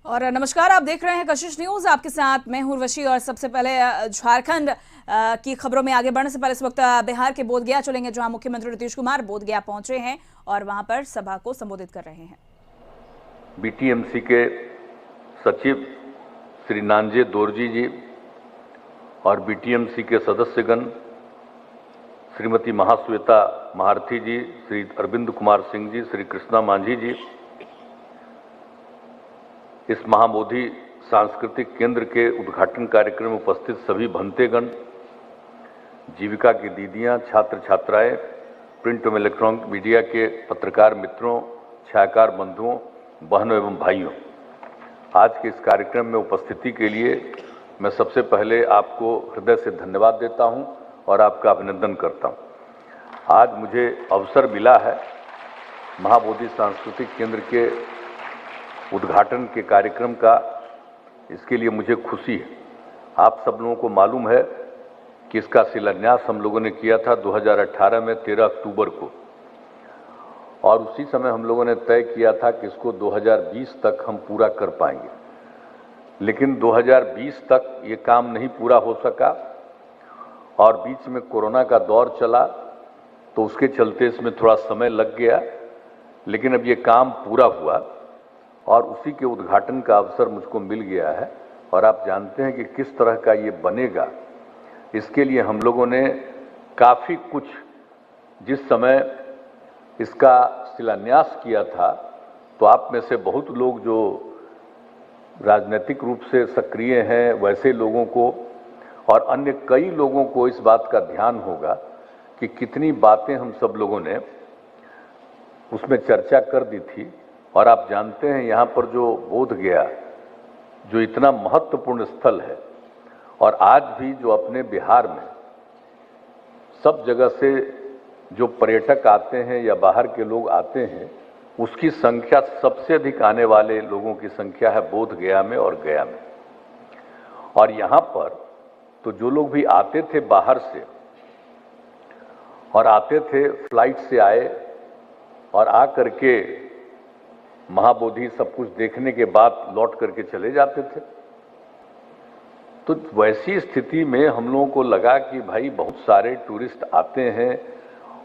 और नमस्कार, आप देख रहे हैं कशिश न्यूज। आपके साथ मैं हूं उर्वशी। और सबसे पहले झारखंड की खबरों में आगे बढ़ने से पहले इस वक्त बिहार के बोधगया चलेंगे, जहां मुख्यमंत्री नीतीश कुमार बोधगया पहुंचे हैं और वहां पर सभा को संबोधित कर रहे हैं। बीटीएमसी के सचिव श्री नांजे दोरजी जी और बीटीएमसी के सदस्यगण श्रीमती महाश्वेता महारथी जी, श्री अरविंद कुमार सिंह जी, श्री कृष्णा मांझी जी, इस महाबोधि सांस्कृतिक केंद्र के उद्घाटन कार्यक्रम में उपस्थित सभी भंतेगण, जीविका की दीदियां, छात्र छात्राएं, प्रिंट एवं इलेक्ट्रॉनिक मीडिया के पत्रकार मित्रों, छायाकार बंधुओं, बहनों एवं भाइयों, आज के इस कार्यक्रम में उपस्थिति के लिए मैं सबसे पहले आपको हृदय से धन्यवाद देता हूं और आपका अभिनंदन करता हूं। आज मुझे अवसर मिला है महाबोधि सांस्कृतिक केंद्र के उद्घाटन के कार्यक्रम का, इसके लिए मुझे खुशी है। आप सब लोगों को मालूम है कि इसका शिलान्यास हम लोगों ने किया था 2018 में 13 अक्टूबर को, और उसी समय हम लोगों ने तय किया था कि इसको 2020 तक हम पूरा कर पाएंगे, लेकिन 2020 तक ये काम नहीं पूरा हो सका और बीच में कोरोना का दौर चला, तो उसके चलते इसमें थोड़ा समय लग गया। लेकिन अब ये काम पूरा हुआ और उसी के उद्घाटन का अवसर मुझको मिल गया है। और आप जानते हैं कि किस तरह का ये बनेगा, इसके लिए हम लोगों ने काफ़ी कुछ, जिस समय इसका शिलान्यास किया था तो आप में से बहुत लोग जो राजनीतिक रूप से सक्रिय हैं, वैसे लोगों को और अन्य कई लोगों को इस बात का ध्यान होगा कि कितनी बातें हम सब लोगों ने उसमें चर्चा कर दी थी। और आप जानते हैं यहाँ पर जो बोधगया, जो इतना महत्वपूर्ण स्थल है, और आज भी जो अपने बिहार में सब जगह से जो पर्यटक आते हैं या बाहर के लोग आते हैं, उसकी संख्या सबसे अधिक आने वाले लोगों की संख्या है बोधगया में और गया में। और यहाँ पर तो जो लोग भी आते थे बाहर से और आते थे, फ्लाइट से आए और आ करके महाबोधि सब कुछ देखने के बाद लौट करके चले जाते थे। तो वैसी स्थिति में हम लोगों को लगा कि भाई बहुत सारे टूरिस्ट आते हैं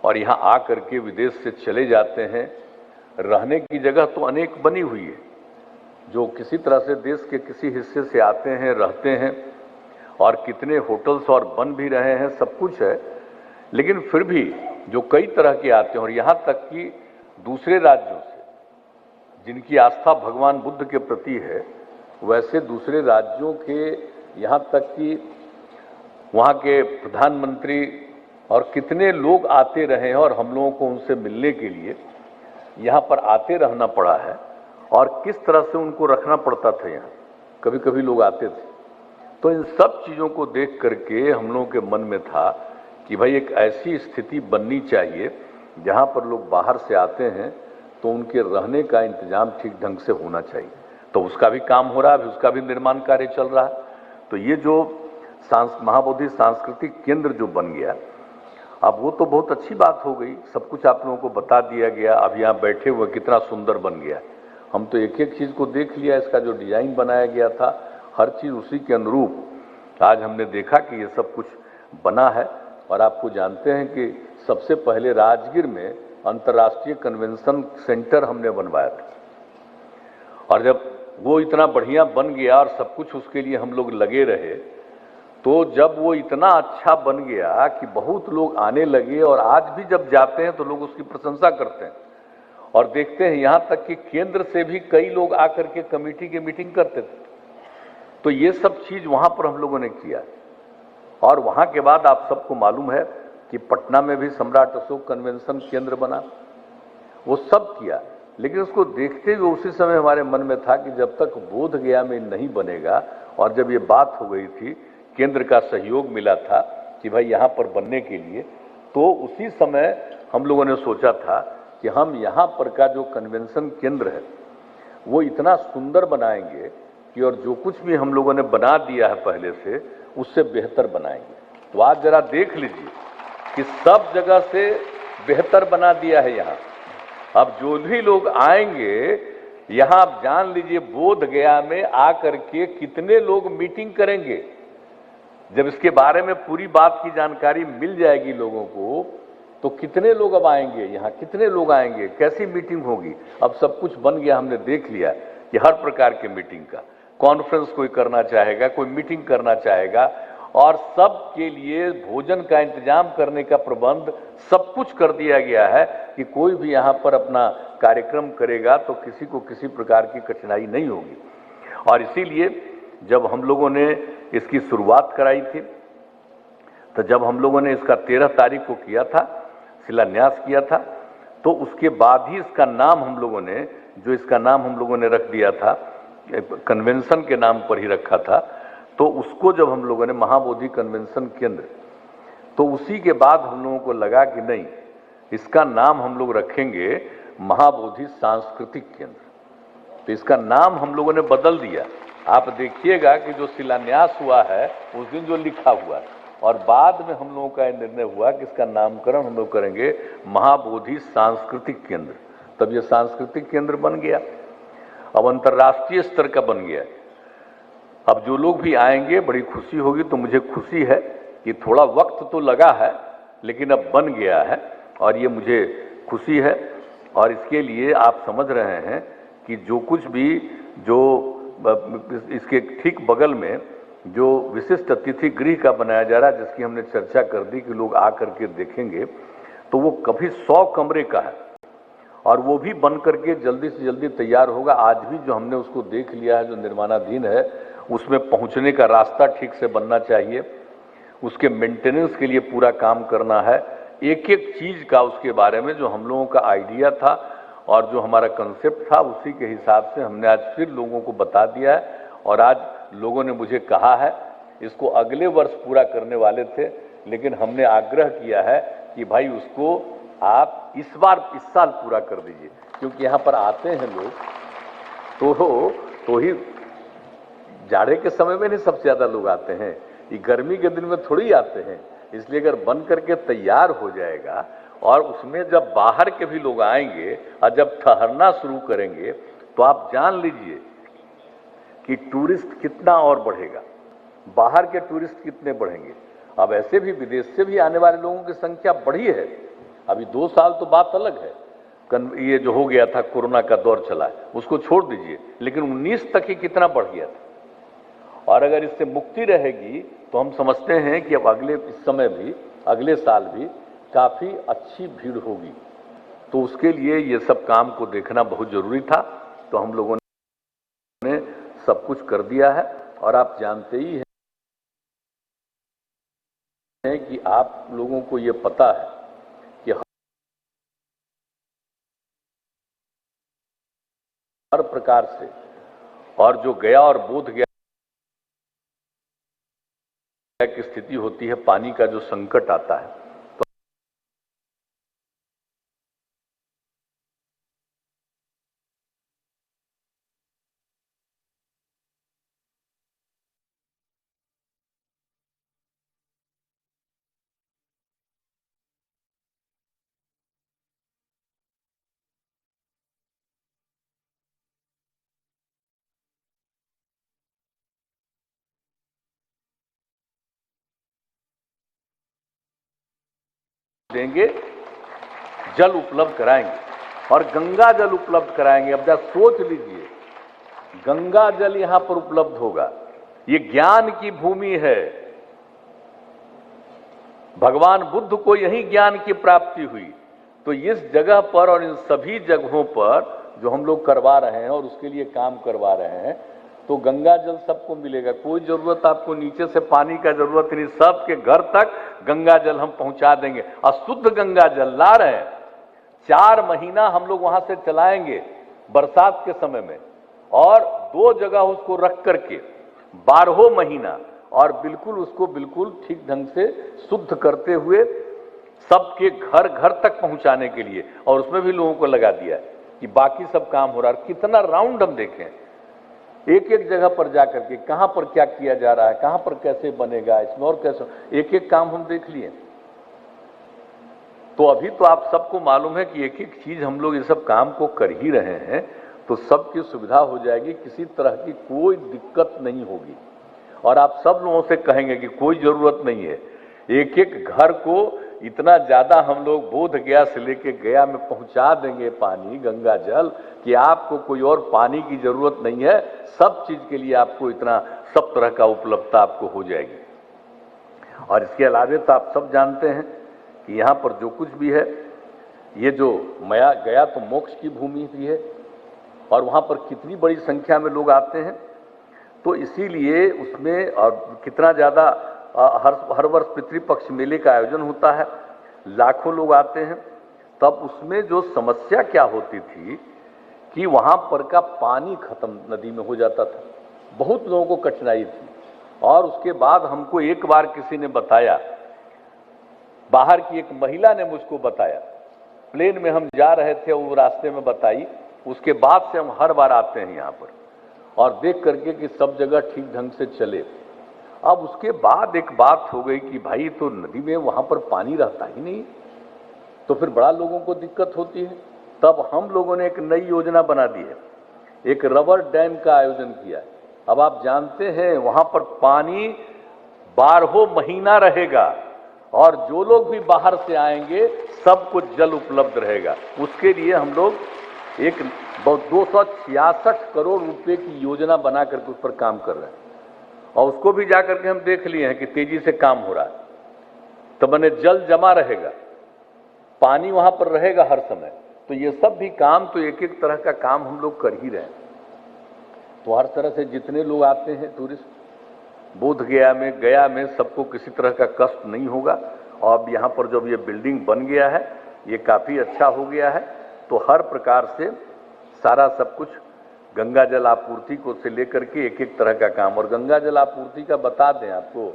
और यहाँ आ करके विदेश से चले जाते हैं। रहने की जगह तो अनेक बनी हुई है, जो किसी तरह से देश के किसी हिस्से से आते हैं, रहते हैं, और कितने होटल्स और बन भी रहे हैं, सब कुछ है। लेकिन फिर भी जो कई तरह के आते हैं, और यहाँ तक कि दूसरे राज्यों से जिनकी आस्था भगवान बुद्ध के प्रति है, वैसे दूसरे राज्यों के, यहाँ तक कि वहाँ के प्रधानमंत्री और कितने लोग आते रहे हैं और हम लोगों को उनसे मिलने के लिए यहाँ पर आते रहना पड़ा है। और किस तरह से उनको रखना पड़ता था यहाँ, कभी कभी लोग आते थे। तो इन सब चीज़ों को देख करके हम लोगों के मन में था कि भाई एक ऐसी स्थिति बननी चाहिए जहाँ पर लोग बाहर से आते हैं तो उनके रहने का इंतजाम ठीक ढंग से होना चाहिए। तो उसका भी काम हो रहा है, उसका भी निर्माण कार्य चल रहा है। तो ये जो महाबोधि सांस्कृतिक केंद्र जो बन गया, अब वो तो बहुत अच्छी बात हो गई, सब कुछ आप लोगों को बता दिया गया। अब यहाँ बैठे हुए कितना सुंदर बन गया, हम तो एक एक चीज़ को देख लिया। इसका जो डिजाइन बनाया गया था, हर चीज़ उसी के अनुरूप आज हमने देखा कि ये सब कुछ बना है। और आपको जानते हैं कि सबसे पहले राजगीर में अंतर्राष्ट्रीय कन्वेंशन सेंटर हमने बनवाया था, और जब वो इतना बढ़िया बन गया और सब कुछ उसके लिए हम लोग लगे रहे, तो जब वो इतना अच्छा बन गया कि बहुत लोग आने लगे, और आज भी जब जाते हैं तो लोग उसकी प्रशंसा करते हैं और देखते हैं। यहाँ तक कि केंद्र से भी कई लोग आकर के कमेटी की मीटिंग करते थे। तो ये सब चीज़ वहाँ पर हम लोगों ने किया। और वहाँ के बाद आप सबको मालूम है कि पटना में भी सम्राट अशोक कन्वेंशन केंद्र बना, वो सब किया। लेकिन उसको देखते हुए उसी समय हमारे मन में था कि जब तक बोधगया में नहीं बनेगा, और जब ये बात हो गई थी, केंद्र का सहयोग मिला था कि भाई यहाँ पर बनने के लिए, तो उसी समय हम लोगों ने सोचा था कि हम यहाँ पर का जो कन्वेंशन केंद्र है वो इतना सुंदर बनाएंगे कि, और जो कुछ भी हम लोगों ने बना दिया है पहले से, उससे बेहतर बनाएंगे। तो आज जरा देख लीजिए कि सब जगह से बेहतर बना दिया है यहाँ। अब जो भी लोग आएंगे यहां आप जान लीजिए बोध गया में आकर के कितने लोग मीटिंग करेंगे। जब इसके बारे में पूरी बात की जानकारी मिल जाएगी लोगों को, तो कितने लोग अब आएंगे यहाँ, कितने लोग आएंगे, कैसी मीटिंग होगी। अब सब कुछ बन गया, हमने देख लिया कि हर प्रकार के मीटिंग का कॉन्फ्रेंस कोई करना चाहेगा, कोई मीटिंग करना चाहेगा, और सब के लिए भोजन का इंतजाम करने का प्रबंध सब कुछ कर दिया गया है कि कोई भी यहाँ पर अपना कार्यक्रम करेगा तो किसी को किसी प्रकार की कठिनाई नहीं होगी। और इसीलिए जब हम लोगों ने इसकी शुरुआत कराई थी, तो जब हम लोगों ने इसका 13 तारीख को किया था, शिलान्यास किया था, तो उसके बाद ही इसका नाम हम लोगों ने, जो इसका नाम हम लोगों ने रख दिया था, कन्वेंशन के नाम पर ही रखा था, तो उसको जब हम लोगों ने महाबोधि कन्वेंशन केंद्र, तो उसी के बाद हम लोगों को लगा कि नहीं, इसका नाम हम लोग रखेंगे महाबोधि सांस्कृतिक केंद्र। तो इसका नाम हम लोगों ने बदल दिया। आप देखिएगा कि जो शिलान्यास हुआ है उस दिन जो लिखा हुआ है, और बाद में हम लोगों का निर्णय हुआ कि इसका नामकरण हम लोग करेंगे महाबोधि सांस्कृतिक केंद्र। तब ये सांस्कृतिक केंद्र बन गया, अब अंतर्राष्ट्रीय स्तर का बन गया। अब जो लोग भी आएंगे बड़ी खुशी होगी। तो मुझे खुशी है कि थोड़ा वक्त तो लगा है, लेकिन अब बन गया है, और ये मुझे खुशी है। और इसके लिए आप समझ रहे हैं कि जो कुछ भी, जो इसके ठीक बगल में जो विशिष्ट अतिथि गृह का बनाया जा रहा है, जिसकी हमने चर्चा कर दी कि लोग आकर के देखेंगे, तो वो कभी 100 कमरे का है, और वो भी बन करके जल्दी से जल्दी तैयार होगा। आज भी जो हमने उसको देख लिया है, जो निर्माणाधीन है, उसमें पहुंचने का रास्ता ठीक से बनना चाहिए, उसके मेंटेनेंस के लिए पूरा काम करना है, एक एक चीज का उसके बारे में जो हम लोगों का आइडिया था और जो हमारा कंसेप्ट था, उसी के हिसाब से हमने आज फिर लोगों को बता दिया है। और आज लोगों ने मुझे कहा है, इसको अगले वर्ष पूरा करने वाले थे, लेकिन हमने आग्रह किया है कि भाई उसको आप इस साल पूरा कर दीजिए, क्योंकि यहाँ पर आते हैं लोग तो ही जाड़े के समय में नहीं सबसे ज्यादा लोग आते हैं, ये गर्मी के दिन में थोड़ी आते हैं। इसलिए अगर बन करके तैयार हो जाएगा, और उसमें जब बाहर के भी लोग आएंगे और जब ठहरना शुरू करेंगे, तो आप जान लीजिए कि टूरिस्ट कितना और बढ़ेगा, बाहर के टूरिस्ट कितने बढ़ेंगे। अब ऐसे भी विदेश से भी आने वाले लोगों की संख्या बढ़ी है। अभी 2 साल तो बात अलग है, ये जो हो गया था, कोरोना का दौर चला है, उसको छोड़ दीजिए, लेकिन 19 तक ही कितना बढ़ गया था। और अगर इससे मुक्ति रहेगी तो हम समझते हैं कि अब इस समय भी, अगले साल भी काफी अच्छी भीड़ होगी। तो उसके लिए ये सब काम को देखना बहुत जरूरी था। तो हम लोगों ने सब कुछ कर दिया है, और आप जानते ही हैं कि आप लोगों को ये पता है कि हर प्रकार से, और जो गया और बोध गया की स्थिति होती है, पानी का जो संकट आता है, तो देंगे, जल उपलब्ध कराएंगे, और गंगा जल उपलब्ध कराएंगे। अब जरा सोच लीजिए, गंगा जल यहां पर उपलब्ध होगा। ये ज्ञान की भूमि है, भगवान बुद्ध को यही ज्ञान की प्राप्ति हुई। तो इस जगह पर और इन सभी जगहों पर जो हम लोग करवा रहे हैं और उसके लिए काम करवा रहे हैं, तो गंगा जल सबको मिलेगा। कोई जरूरत आपको नीचे से पानी का जरूरत नहीं, सबके घर तक गंगा जल हम पहुंचा देंगे। और शुद्ध गंगा जल ला रहे हैं, 4 महीना हम लोग वहां से चलाएंगे बरसात के समय में, और 2 जगह उसको रख करके 12 महीना, और बिल्कुल उसको बिल्कुल ठीक ढंग से शुद्ध करते हुए सबके घर घर तक पहुंचाने के लिए। और उसमें भी लोगों को लगा दिया कि बाकी सब काम हो रहा है। कितना राउंड हम देखें, एक एक जगह पर जाकर के कहां पर क्या किया जा रहा है, कहां पर कैसे बनेगा, इसमें और कैसे, एक एक काम हम देख लिए। तो अभी तो आप सबको मालूम है कि एक एक चीज हम लोग ये सब काम को कर ही रहे हैं। तो सबकी सुविधा हो जाएगी, किसी तरह की कोई दिक्कत नहीं होगी। और आप सब लोगों से कहेंगे कि कोई जरूरत नहीं है, एक एक घर को इतना ज्यादा हम लोग बोध गया से लेके गया में पहुंचा देंगे पानी, गंगा जल, कि आपको कोई और पानी की जरूरत नहीं है। सब चीज के लिए आपको इतना सब तरह का उपलब्धता आपको हो जाएगी। और इसके अलावा तो आप सब जानते हैं कि यहाँ पर जो कुछ भी है, ये जो मया गया तो मोक्ष की भूमि भी है, और वहाँ पर कितनी बड़ी संख्या में लोग आते हैं। तो इसीलिए उसमें और कितना ज़्यादा हर वर्ष पितृपक्ष मेले का आयोजन होता है, लाखों लोग आते हैं। तब उसमें जो समस्या क्या होती थी कि वहाँ पर का पानी खत्म नदी में हो जाता था, बहुत लोगों को कठिनाई थी। और उसके बाद हमको एक बार किसी ने बताया, बाहर की एक महिला ने मुझको बताया, प्लेन में हम जा रहे थे, वो रास्ते में बताई। उसके बाद से हम हर बार आते हैं यहाँ पर और देख करके कि सब जगह ठीक ढंग से चले। अब उसके बाद एक बात हो गई कि भाई तो नदी में वहाँ पर पानी रहता ही नहीं, तो फिर बड़ा लोगों को दिक्कत होती है। तब हम लोगों ने एक नई योजना बना दी है, एक रबर डैम का आयोजन किया है। अब आप जानते हैं वहाँ पर पानी 12 महीना रहेगा, और जो लोग भी बाहर से आएंगे सबको जल उपलब्ध रहेगा। उसके लिए हम लोग एक 266 करोड़ रुपए की योजना बना करके उस पर काम कर रहे हैं, और उसको भी जाकर के हम देख लिए हैं कि तेजी से काम हो रहा है। तो मैंने जल जमा रहेगा, पानी वहां पर रहेगा हर समय। तो ये सब भी काम, तो एक एक तरह का काम हम लोग कर ही रहे हैं। तो हर तरह से जितने लोग आते हैं टूरिस्ट, बोध गया में सबको किसी तरह का कष्ट नहीं होगा। और अब यहाँ पर जब ये बिल्डिंग बन गया है, ये काफ़ी अच्छा हो गया है, तो हर प्रकार से सारा सब कुछ गंगा जल आपूर्ति को से लेकर के एक एक तरह का काम। और गंगा जल आपूर्ति का बता दें आपको,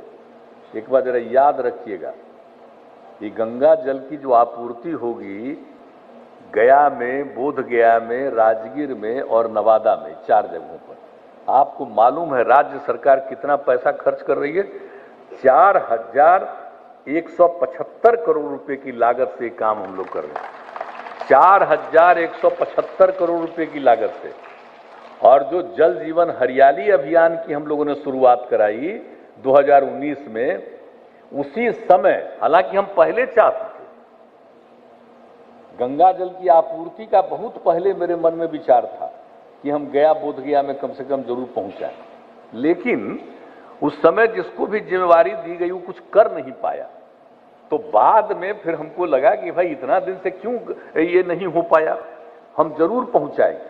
एक बार जरा याद रखिएगा, ये गंगा जल की जो आपूर्ति होगी गया में, बोध गया में, राजगीर में और नवादा में, 4 जगहों पर। आपको मालूम है राज्य सरकार कितना पैसा खर्च कर रही है? 4175 करोड़ रुपए की लागत से काम हम लोग कर रहे हैं, 4175 करोड़ रुपए की लागत से। और जो जल जीवन हरियाली अभियान की हम लोगों ने शुरुआत कराई 2019 में, उसी समय, हालांकि हम पहले चाहते थे, गंगा जल की आपूर्ति का बहुत पहले मेरे मन में विचार था कि हम गया, बोध गया में कम से कम जरूर पहुंचाएं, लेकिन उस समय जिसको भी जिम्मेवारी दी गई वो कुछ कर नहीं पाया। तो बाद में फिर हमको लगा कि भाई इतना दिन से क्यों ये नहीं हो पाया, हम जरूर पहुंचाएंगे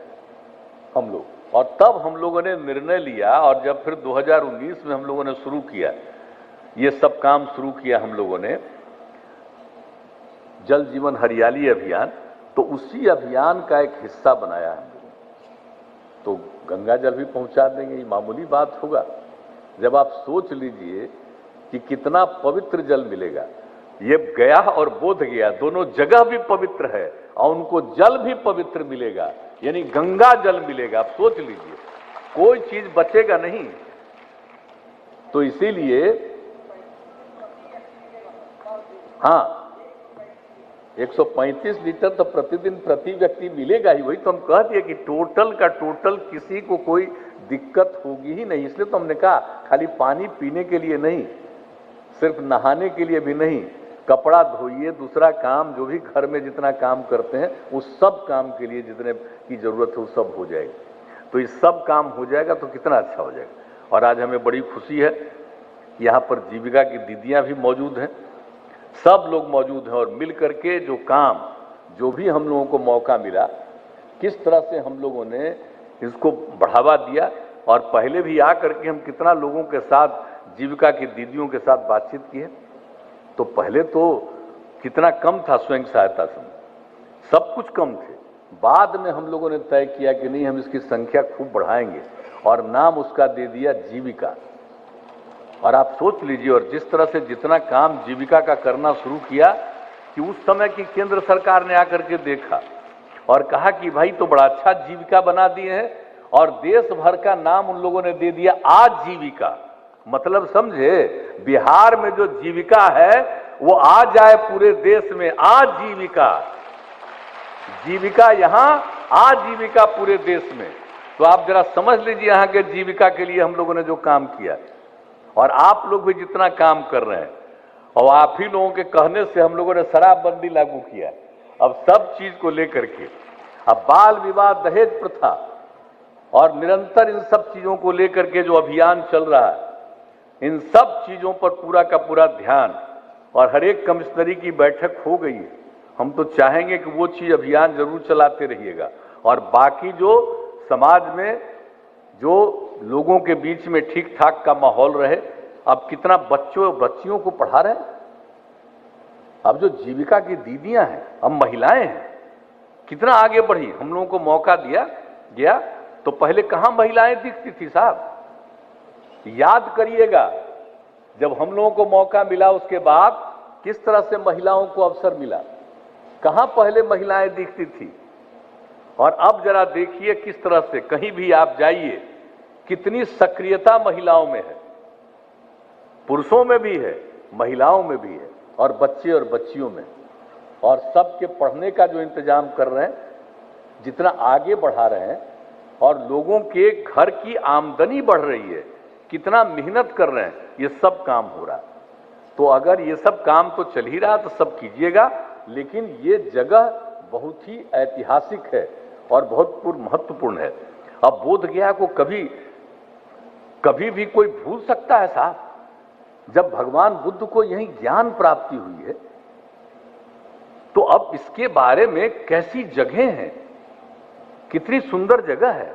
हम लोग। और तब हम लोगों ने निर्णय लिया, और जब फिर 2019 में हम लोगों ने शुरू किया, ये सब काम शुरू किया हम लोगों ने, जल जीवन हरियाली अभियान, तो उसी अभियान का एक हिस्सा बनाया हम लोगों ने। तो गंगा जल भी पहुंचा देंगे, ये मामूली बात होगा। जब आप सोच लीजिए कि कितना पवित्र जल मिलेगा, ये गया और बोध गया दोनों जगह भी पवित्र है, और उनको जल भी पवित्र मिलेगा, यानी गंगा जल मिलेगा। आप सोच लीजिए, कोई चीज बचेगा नहीं। तो इसीलिए हाँ, 135 लीटर तो प्रतिदिन प्रति व्यक्ति मिलेगा ही। वही तो हम कह दिए कि टोटल का टोटल किसी को कोई दिक्कत होगी ही नहीं। इसलिए तो हमने कहा खाली पानी पीने के लिए नहीं, सिर्फ नहाने के लिए भी नहीं, कपड़ा धोइए, दूसरा काम जो भी घर में जितना काम करते हैं उस सब काम के लिए जितने की जरूरत है वो सब हो जाएगी। तो इस सब काम हो जाएगा तो कितना अच्छा हो जाएगा। और आज हमें बड़ी खुशी है, यहाँ पर जीविका की दीदियां भी मौजूद हैं, सब लोग मौजूद हैं, और मिल करके जो काम, जो भी हम लोगों को मौका मिला, किस तरह से हम लोगों ने इसको बढ़ावा दिया। और पहले भी आ करके हम कितना लोगों के साथ, जीविका की दीदियों के साथ बातचीत की है। तो पहले तो कितना कम था स्वयं सहायता समूह, सब कुछ कम थे। बाद में हम लोगों ने तय किया कि नहीं, हम इसकी संख्या खूब बढ़ाएंगे, और नाम उसका दे दिया जीविका। और आप सोच लीजिए, और जिस तरह से जितना काम जीविका का करना शुरू किया कि उस समय की केंद्र सरकार ने आकर के देखा और कहा कि भाई तो बड़ा अच्छा जीविका बना दिए हैं, और देश भर का नाम उन लोगों ने दे दिया आजीविका। मतलब समझे, बिहार में जो जीविका है वो आ जाए पूरे देश में आजीविका। जीविका यहां आजीविका पूरे देश में। तो आप जरा समझ लीजिए यहाँ के जीविका के लिए हम लोगों ने जो काम किया, और आप लोग भी जितना काम कर रहे हैं, और आप ही लोगों के कहने से हम लोगों ने शराबबंदी लागू किया। अब सब चीज को लेकर के, अब बाल विवाह, दहेज प्रथा और निरंतर इन सब चीजों को लेकर के जो अभियान चल रहा है, इन सब चीजों पर पूरा का पूरा ध्यान, और हर एक कमिश्नरी की बैठक हो गई है। हम तो चाहेंगे कि वो चीज अभियान जरूर चलाते रहिएगा, और बाकी जो समाज में जो लोगों के बीच में ठीक ठाक का माहौल रहे। अब कितना बच्चियों को पढ़ा रहे हैं। अब जो जीविका की दीदियां हैं, अब महिलाएं हैं, कितना आगे बढ़ी। हम लोगों को मौका दिया गया, तो पहले कहां महिलाएं दिखती थी साहब? याद करिएगा, जब हम लोगों को मौका मिला उसके बाद किस तरह से महिलाओं को अवसर मिला। कहां पहले महिलाएं दिखती थी, और अब जरा देखिए किस तरह से कहीं भी आप जाइए, कितनी सक्रियता महिलाओं में है। पुरुषों में भी है, महिलाओं में भी है, और बच्चे और बच्चियों में, और सबके पढ़ने का जो इंतजाम कर रहे हैं, जितना आगे बढ़ा रहे हैं, और लोगों के घर की आमदनी बढ़ रही है, कितना मेहनत कर रहे हैं, ये सब काम हो रहा है। तो अगर ये सब काम तो चल ही रहा तो सब कीजिएगा, लेकिन ये जगह बहुत ही ऐतिहासिक है और बहुत महत्वपूर्ण है। अब बोध गया को कभी भी कोई भूल सकता है साहब? जब भगवान बुद्ध को यही ज्ञान प्राप्ति हुई है, तो अब इसके बारे में कैसी जगह हैं, कितनी सुंदर जगह है।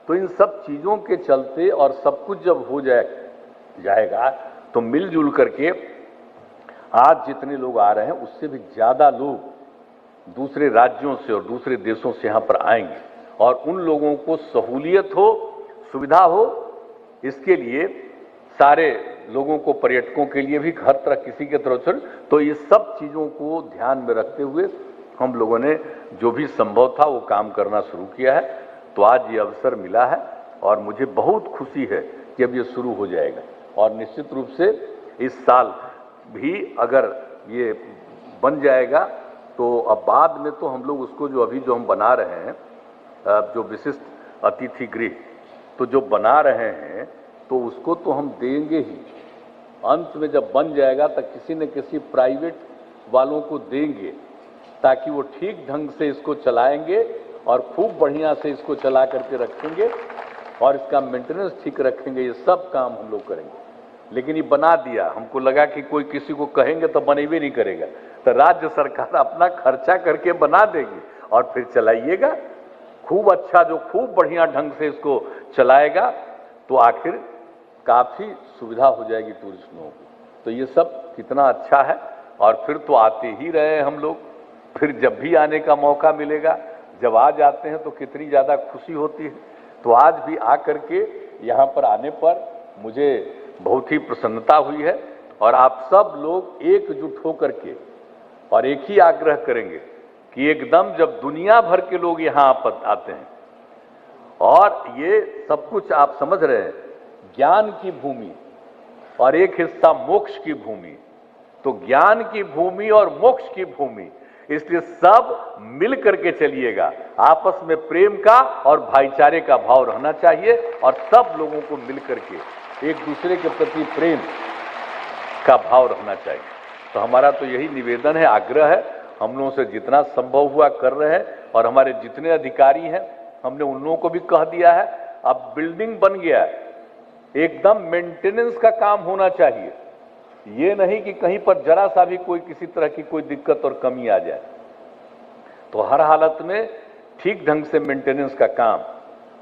तो इन सब चीजों के चलते, और सब कुछ जब हो जाएगा तो मिलजुल करके आज जितने लोग आ रहे हैं उससे भी ज्यादा लोग दूसरे राज्यों से और दूसरे देशों से यहां पर आएंगे, और उन लोगों को सहूलियत हो, सुविधा हो, इसके लिए सारे लोगों को, पर्यटकों के लिए भी हर तरह किसी के तरफ से। तो ये सब चीजों को ध्यान में रखते हुए हम लोगों ने जो भी संभव था वो काम करना शुरू किया है। तो आज ये अवसर मिला है, और मुझे बहुत खुशी है कि अब ये शुरू हो जाएगा, और निश्चित रूप से इस साल भी अगर ये बन जाएगा तो अब बाद में तो हम लोग उसको जो हम बना रहे हैं, जो विशिष्ट अतिथि गृह तो जो बना रहे हैं, तो उसको तो हम देंगे ही। अंत में जब बन जाएगा तो किसी न किसी प्राइवेट वालों को देंगे, ताकि वो ठीक ढंग से इसको चलाएंगे और खूब बढ़िया से इसको चला करके रखेंगे, और इसका मेंटेनेंस ठीक रखेंगे। ये सब काम हम लोग करेंगे। लेकिन ये बना दिया, हमको लगा कि कोई किसी को कहेंगे तो बनेबे नहीं करेगा, तो राज्य सरकार अपना खर्चा करके बना देगी और फिर चलाइएगा खूब अच्छा, जो खूब बढ़िया ढंग से इसको चलाएगा, तो आखिर काफी सुविधा हो जाएगी टूरिस्ट लोगों को। तो ये सब कितना अच्छा है, और फिर तो आते ही रहे हम लोग, फिर जब भी आने का मौका मिलेगा, जब आ जाते हैं तो कितनी ज्यादा खुशी होती है। तो आज भी आकर के यहाँ पर आने पर मुझे बहुत ही प्रसन्नता हुई है, और आप सब लोग एकजुट होकर के और एक ही आग्रह करेंगे कि एकदम जब दुनिया भर के लोग यहाँ आते हैं, और ये सब कुछ आप समझ रहे हैं, ज्ञान की भूमि और एक हिस्सा मोक्ष की भूमि, तो ज्ञान की भूमि और मोक्ष की भूमि, इसलिए सब मिल करके चलिएगा। आपस में प्रेम का और भाईचारे का भाव रहना चाहिए, और सब लोगों को मिल करके एक दूसरे के प्रति प्रेम का भाव रहना चाहिए। तो हमारा तो यही निवेदन है, आग्रह है, हम लोगों से जितना संभव हुआ कर रहे हैं, और हमारे जितने अधिकारी हैं हमने उन लोगों को भी कह दिया है। अब बिल्डिंग बन गया है, एकदम मेंटेनेंस का काम होना चाहिए, ये नहीं कि कहीं पर जरा सा भी कोई किसी तरह की कोई दिक्कत और कमी आ जाए। तो हर हालत में ठीक ढंग से मेंटेनेंस का काम,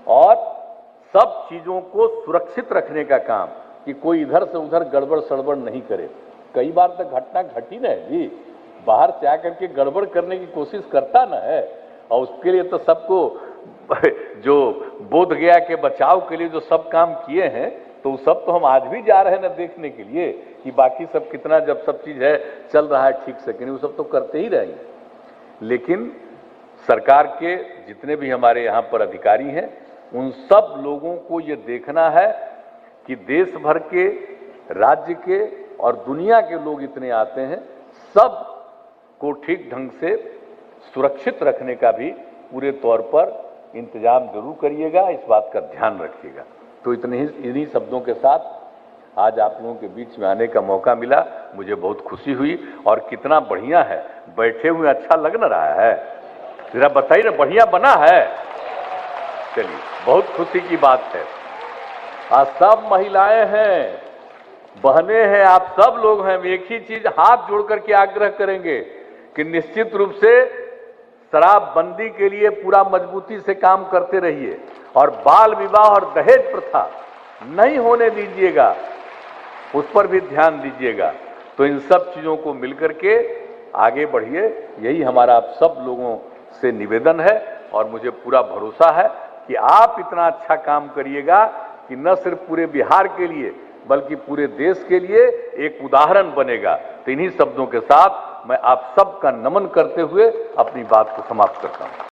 और सब चीजों को सुरक्षित रखने का काम, कि कोई इधर से उधर गड़बड़ सड़बड़ नहीं करे। कई बार तो घटना घटी ना जी, बाहर से आकर के गड़बड़ करने की कोशिश करता ना है, और उसके लिए तो सबको जो बोध गया के बचाव के लिए जो सब काम किए हैं, तो सब तो हम आज भी जा रहे हैं ना देखने के लिए कि बाकी सब कितना, जब सब चीज है चल रहा है ठीक से कि नहीं, वो सब तो करते ही रहेंगे। लेकिन सरकार के जितने भी हमारे यहाँ पर अधिकारी हैं, उन सब लोगों को ये देखना है कि देश भर के, राज्य के और दुनिया के लोग इतने आते हैं, सब को ठीक ढंग से सुरक्षित रखने का भी पूरे तौर पर इंतजाम जरूर करिएगा, इस बात का ध्यान रखिएगा। तो इन्हीं शब्दों के साथ आज आप लोगों के बीच में आने का मौका मिला, मुझे बहुत खुशी हुई। और कितना बढ़िया है, बैठे हुए अच्छा लग न रहा है? जरा बताइए ना, बढ़िया बना है? चलिए, बहुत खुशी की बात है। आज सब महिलाएं हैं, बहनें हैं, आप सब लोग हैं। एक ही चीज हाथ जोड़ करके आग्रह करेंगे कि निश्चित रूप से शराबबंदी के लिए पूरा मजबूती से काम करते रहिए और बाल विवाह और दहेज प्रथा नहीं होने दीजिएगा, उस पर भी ध्यान दीजिएगा। तो इन सब चीजों को मिलकर के आगे बढ़िए, यही हमारा आप सब लोगों से निवेदन है। और मुझे पूरा भरोसा है कि आप इतना अच्छा काम करिएगा कि न सिर्फ पूरे बिहार के लिए बल्कि पूरे देश के लिए एक उदाहरण बनेगा। तो इन्हीं शब्दों के साथ मैं आप सबका नमन करते हुए अपनी बात को समाप्त करता हूं।